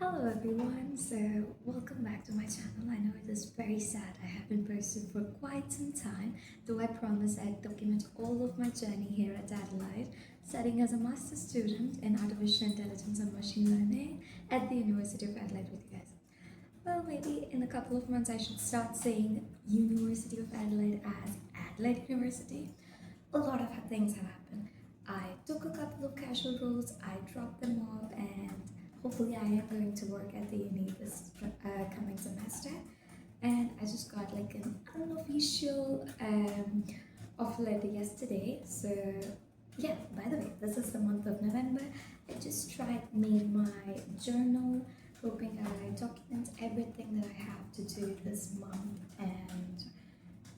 Hello everyone, so welcome back to my channel. I know it is very sad I haven't posted for quite some time, though I promise I'd document all of my journey here at Adelaide, studying as a master's student in Artificial Intelligence and Machine Learning at the University of Adelaide with you guys. Well, maybe in a couple of months I should start saying University of Adelaide as Adelaide University. A lot of things have happened. I took a couple of casual roles, I dropped them off, and hopefully I am going to work at the uni this coming semester. And I just got like an unofficial offer letter yesterday. So yeah, by the way, this is the month of November. I just made my journal, hoping I document everything that I have to do this month. And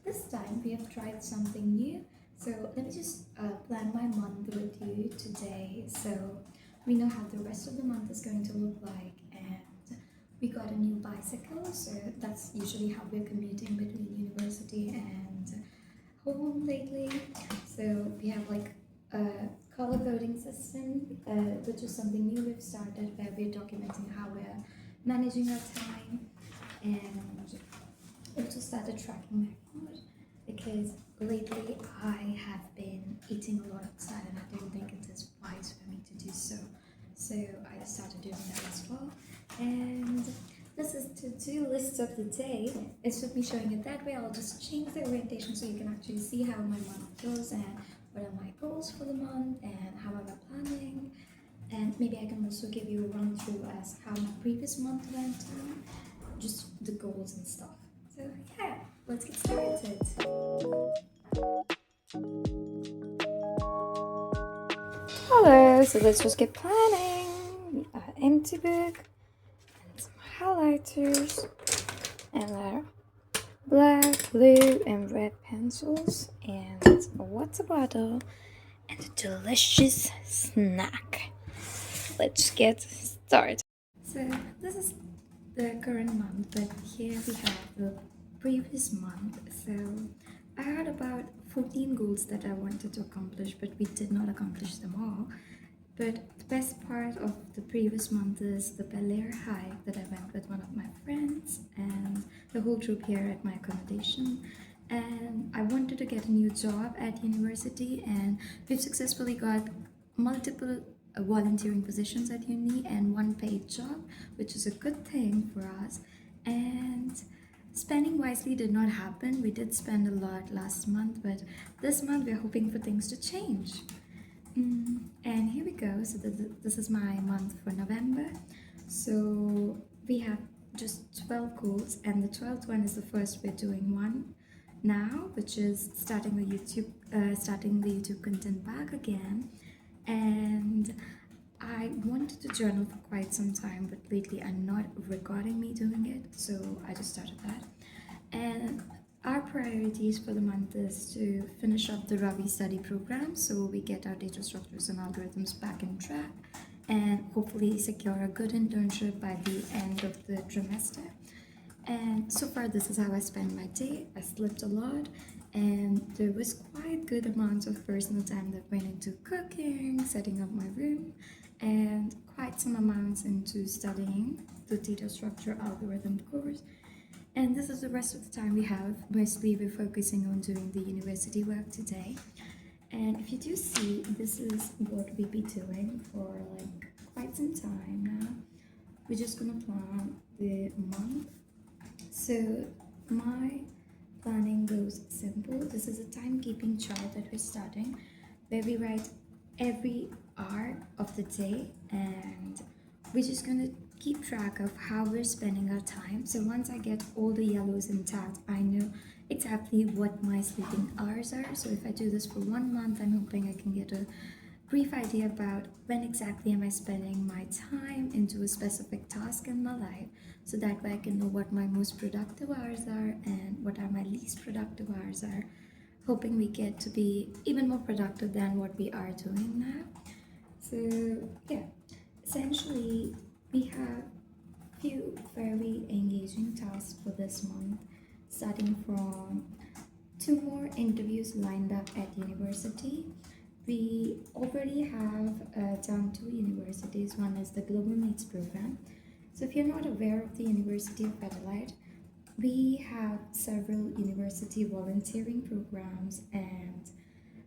this time we have tried something new. So let me just plan my month with you today. So we know how the rest of the month is going to look like, and we got a new bicycle. So that's usually how we're commuting between university and home lately. So we have like a color coding system, which is something new we've started, where we're documenting how we're managing our time, and also started tracking my food because lately I have been eating a lot outside and I don't think it is wise for me to do so. So I started doing that as well. And this is the to-do list of the day. Instead of me showing it that way, I'll just change the orientation so you can actually see how my month goes and what are my goals for the month and how am I planning. And maybe I can also give you a run through as how my previous month went on, just the goals and stuff. So yeah, let's get started. Hello, so let's just get planning. Empty book and some highlighters and black, blue, and red pencils and a water bottle and a delicious snack. Let's get started. So this is the current month, but here we have the previous month. So I had about 14 goals that I wanted to accomplish, but we did not accomplish them all. But the best part of the previous month is the Bel Air hike that I went with one of my friends and the whole group here at my accommodation. And I wanted to get a new job at university, and we've successfully got multiple volunteering positions at uni and one paid job, which is a good thing for us. And spending wisely did not happen. We did spend a lot last month, but this month we're hoping for things to change. And here we go. So this is my month for November. So we have just 12 goals, and the 12th one is the first we're doing one now, which is starting the YouTube content back again. And I wanted to journal for quite some time, but lately I'm not recording me doing it, so I just started that. And our priorities for the month is to finish up the Ravi study program so we get our data structures and algorithms back in track and hopefully secure a good internship by the end of the trimester. And so far this is how I spend my day. I slept a lot and there was quite good amounts of personal time that went into cooking, setting up my room, and quite some amounts into studying the data structure algorithm course. And this is the rest of the time we have. Mostly we're focusing on doing the university work today. And if you do see, this is what we'll be doing for like quite some time now. We're just gonna plan the month. So my planning goes simple. This is a timekeeping chart that we're starting, where we write every hour of the day, and we're just gonna keep track of how we're spending our time. So once I get all the yellows intact, I know exactly what my sleeping hours are. So if I do this for 1 month, I'm hoping I can get a brief idea about when exactly am I spending my time into a specific task in my life, so that way I can know what my most productive hours are and what are my least productive hours are, hoping we get to be even more productive than what we are doing now. So yeah, essentially we have few very engaging tasks for this month, starting from 2 more interviews lined up at university. We already have done 2 universities. One is the Global Meets program, So if you're not aware of the University of Adelaide, we have several university volunteering programs, and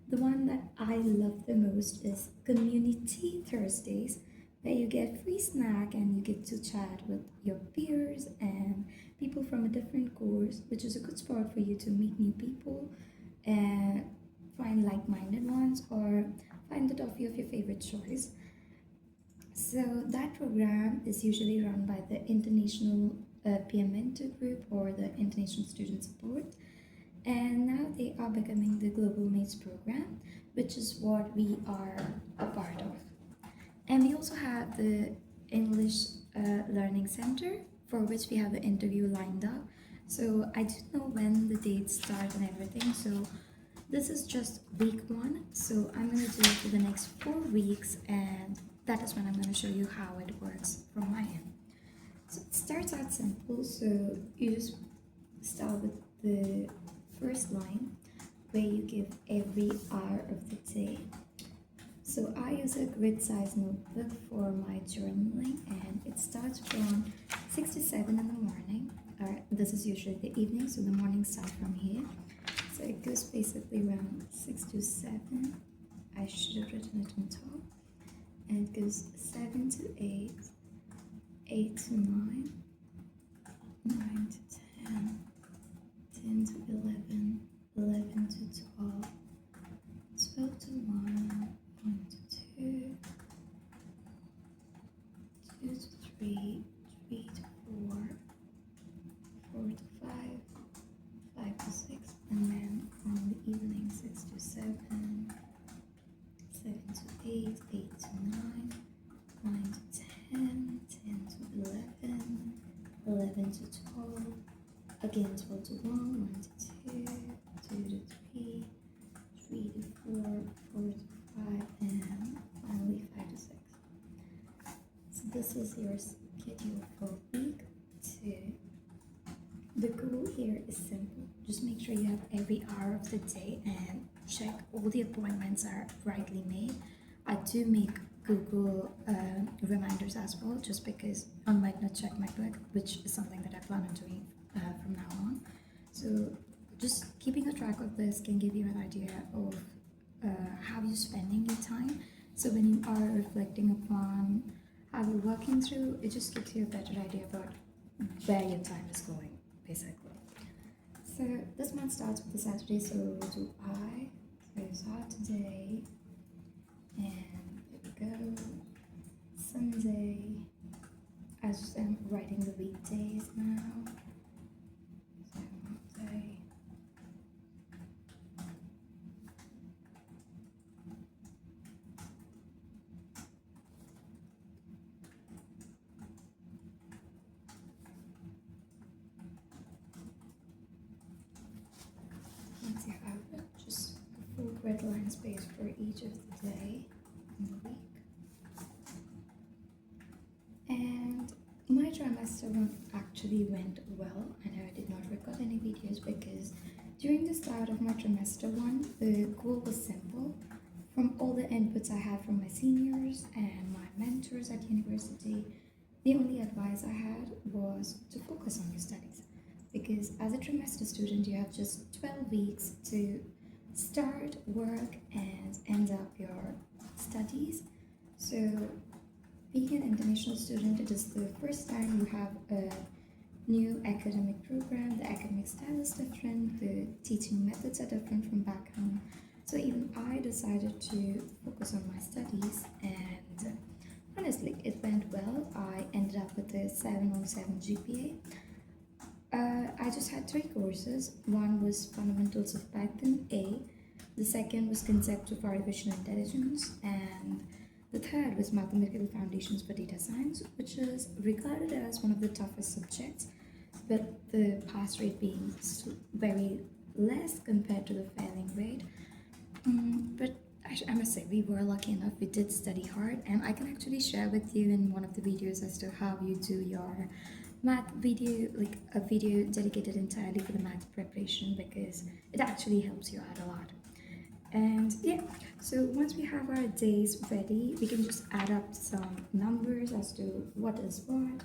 the one that I love the most is Community Thursdays, where you get free snack and you get to chat with your peers and people from a different course, which is a good spot for you to meet new people and find like-minded ones or find the toffee of your favorite choice. So that program is usually run by the International Peer Mentor Group or the International Student Support, and now they are becoming the Global Mates program, which is what we are a part of. And we also have the English Learning Center, for which we have the interview lined up. So I don't know when the dates start and everything. So this is just week 1. So I'm going to do it for the next 4 weeks, and that is when I'm going to show you how it works from my end. So it starts out simple. So you just start with the first line where you give every hour of the day. So I use a grid size notebook for my journaling, and it starts from 6 to 7 in the morning. This is usually the evening, so the morning starts from here. So it goes basically around 6 to 7. I should have written it on top. And it goes 7 to 8, 8 to 9, 9 to 10, 10 to 11, 11 to 12, 12 to 1, 1 to 2, 2 to 3, 3 to 4, 4 to 5, 5 to 6, and then on the evening 6 to 7, 7 to 8, 8 to 9, 9 to 10, 10 to 11, 11 to 12, again 12 to 1, 1 to 2, 2 to 3, 3 to 4, 4 to 5, and finally 5 to 6. So this is your schedule for week 2. The goal here is simple. Just make sure you have every hour of the day and check all the appointments are rightly made. I do make Google reminders as well, just because I might not check my book, which is something that I plan on doing from now on. So just keeping a track of this can give you an idea of how you're spending your time. So when you are reflecting upon how you're working through, it just gives you a better idea about where your time is going, basically. So this month starts with the Saturday, so do I. So Saturday, and there we go. Sunday. I just am writing the weekdays now. So Monday. Once you have it, just a full red line space for each of the day in the week. And my trimester 1 actually went well, and I did not record any videos because during the start of my trimester 1, the goal was simple. From all the inputs I had from my seniors and my mentors at university, the only advice I had was to focus on your studies. Because as a trimester student, you have just 12 weeks to start, work, and end up your studies. So being an international student, it is the first time you have a new academic program. The academic style is different, the teaching methods are different from back home. So even I decided to focus on my studies, and honestly, it went well. I ended up with a 707 GPA. I just had 3 courses. One was Fundamentals of Python A, the second was Concept of Artificial Intelligence, and the third was Mathematical Foundations for Data Science, which is regarded as one of the toughest subjects, but the pass rate being very less compared to the failing rate. But I must say, we were lucky enough, we did study hard, and I can actually share with you in one of the videos as to how you do your math video, like a video dedicated entirely for the math preparation, because it actually helps you out a lot. And yeah, so once we have our days ready, we can just add up some numbers as to what is what.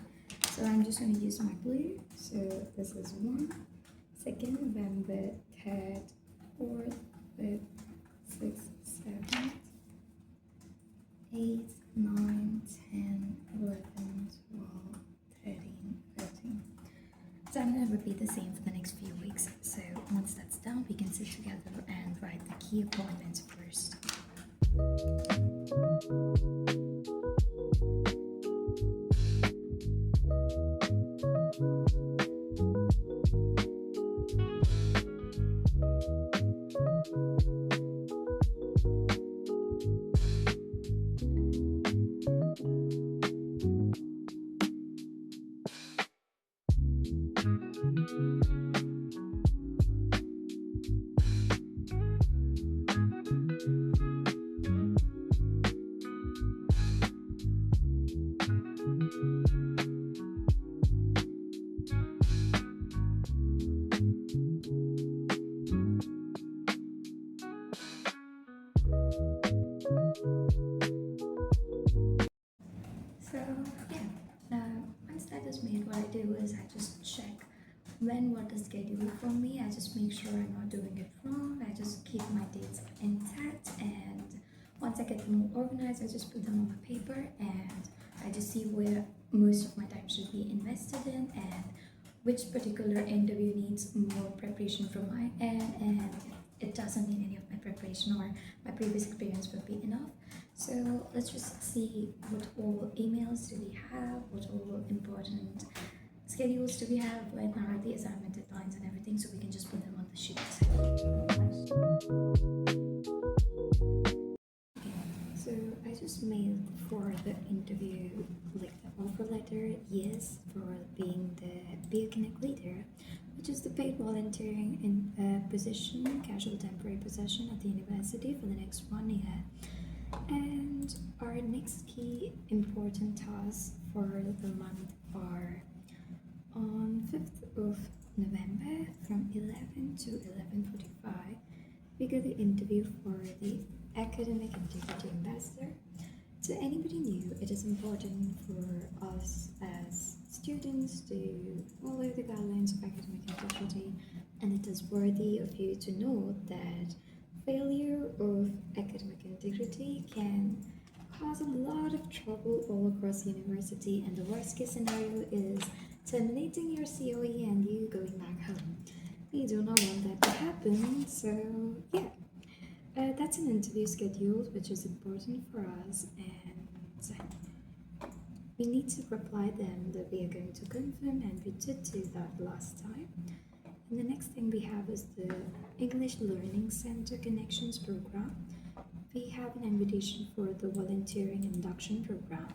So I'm just going to use my blue. So this is 1, 2nd November, 3rd, 4th, 5th, 6th, 7th, 8, 9, 10, 11, 12, 13, 14. So I'm going to repeat the same for the next few weeks. So once that's done, we can sit together and write the key appointments first. So yeah, once that is made, what I do is I just check when what is scheduled for me. I just make sure I'm not doing it wrong. I just keep my dates intact, and once I get them all organized, I just put them on my paper, and I just see where most of my time should be invested in, and which particular interview needs more preparation from my end, and it doesn't need any of my preparation, or my previous experience would be enough. So let's just see what all emails do we have, what all important schedules do we have, when are the assignment deadlines and everything, so we can just put them on the sheet. So I just mailed for the interview, like the offer letter, yes, for being the BioConnect leader, which is the paid volunteering in position, casual temporary position at the university for the next 1 year. And our next key important tasks for the month are on 5th of November from 11 to 11:45. We got the interview for the Academic Integrity Ambassador. To anybody new, it is important for us as students to follow the guidelines of academic integrity, and it is worthy of you to know that failure of academic integrity can cause a lot of trouble all across the university, and the worst case scenario is terminating your COE and you going back home. We do not want that to happen, so yeah. That's an interview scheduled, which is important for us, and we need to reply them that we are going to confirm, and we did do that last time. And the next thing we have is the English Learning Center Connections Program. We have an invitation for the volunteering induction program,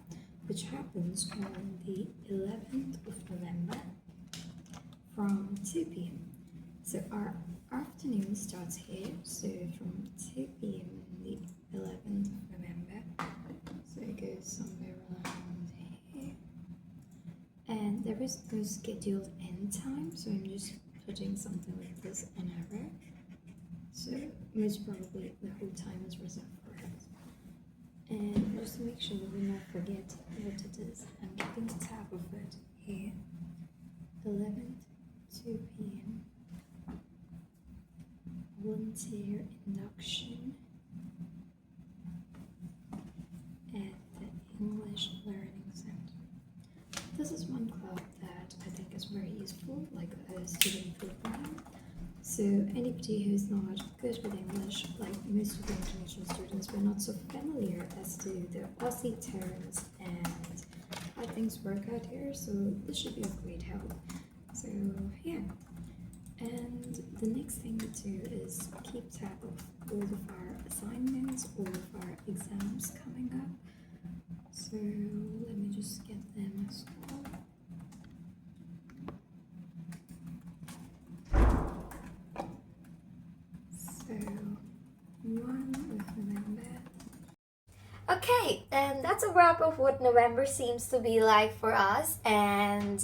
which happens on the 11th of November from 2 p.m. So our afternoon starts here, so from 2 p.m. on the 11th of November. So it goes somewhere around here. And there is no scheduled end time, so I'm just putting something like this an error. So most probably the whole time is reserved for it. And just to make sure that we not forget what it is, I'm keeping a tab of it here. 11 to 2 p.m. Volunteer induction at the English Learning Center. This is one club that I think is very useful, like a student program. So anybody who's not good with English, like most of the international students, we're not so familiar as to the Aussie terms and how things work out here, so this should be of great help. So yeah. And the next thing to do is keep tab of all of our assignments, all of our exams coming up. So let me just get them as well. So 1 of November. Okay, and that's a wrap of what November seems to be like for us, and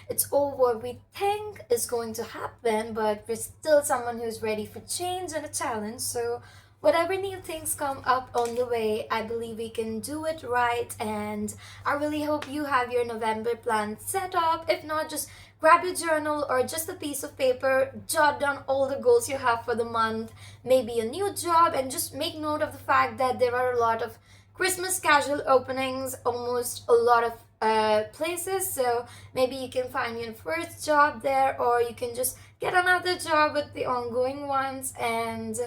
it's all what we think is going to happen, but we're still someone who's ready for change and a challenge. So whatever new things come up on the way, I believe we can do it right. And I really hope you have your November plan set up. If not, just grab your journal or just a piece of paper, jot down all the goals you have for the month, maybe a new job, and just make note of the fact that there are a lot of Christmas casual openings, almost a lot of places. So maybe you can find your first job there, or you can just get another job with the ongoing ones. And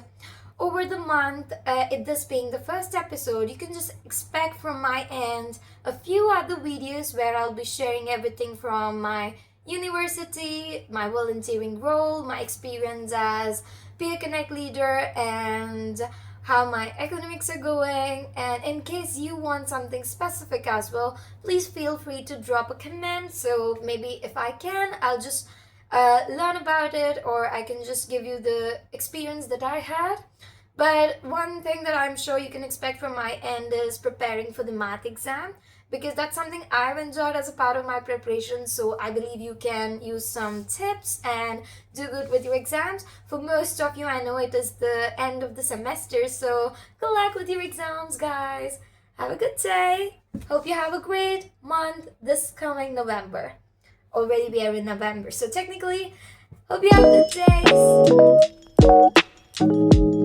over the month, it this being the first episode, you can just expect from my end a few other videos where I'll be sharing everything from my university, my volunteering role, my experience as peer connect leader, and how my academics are going. And in case you want something specific as well, please feel free to drop a comment. So maybe if I can, I'll just learn about it, or I can just give you the experience that I had. But one thing that I'm sure you can expect from my end is preparing for the math exam, because that's something I've enjoyed as a part of my preparation. So I believe you can use some tips and do good with your exams. For most of you, I know it is the end of the semester, so good luck with your exams, guys. Have a good day. Hope you have a great month this coming November. Already we are in November, so technically, hope you have good days.